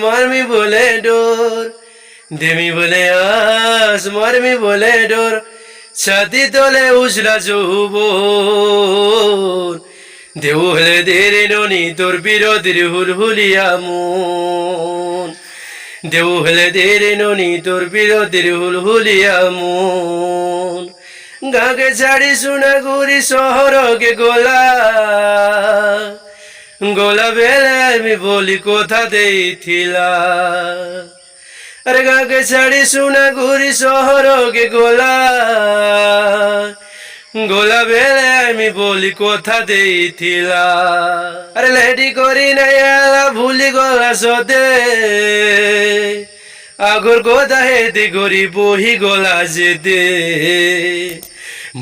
মারমি বলে ডোর দেমি বলে আস মারমি বলে ডোর ছাতি তলে উজলা যৌবন দেউ হলে দেরে ননি তোর বিরোধীর হুলহুলিয়া মন দেউ হলে দেরে ননি তোর বিরোধীর হুলহুলিয়া মন গাঁকে ছাড়ি শুনে ঘুরি শহরকে গোলা গোলা বেলে আমি বলি কোথা দেইথিলা আরে গাঁকে ছাড়ি শুনে ঘুরি শহরকে গোলা গোলা বেলে আমি বলি কোথা দেইথিলা আরে লেডি করি নাই এলা ভুলি গলা সদে আগর কথা হেতে করি বহি গলা যেতে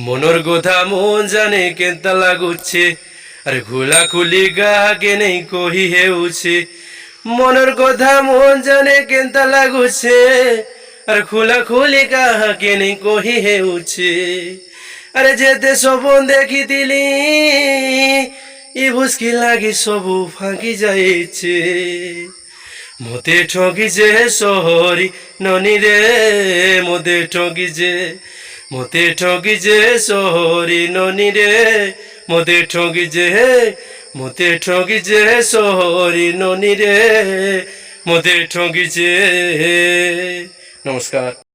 মনর কথা মন জানে কেনতা লাগুচ্ছে আরে খোলা খুলি গাকে নেই কহি হেউছে মনর কথা মন জানে কেনতা লাগুছে আর খোলা খুলি কাহাকে নেই কহি হেউছে আরে যেতে সপন দেখিতিলি ই ভুসকি লাগি সবু ফাঁকি যাইছে মতে ঠকিছে শহরি ননি রে মতে ঠকিছে মতে ঠকিছে শহরি ননি রে মতে ঠকিছে শহরি ননি রে মতে ঠকিছে। নমস্কার।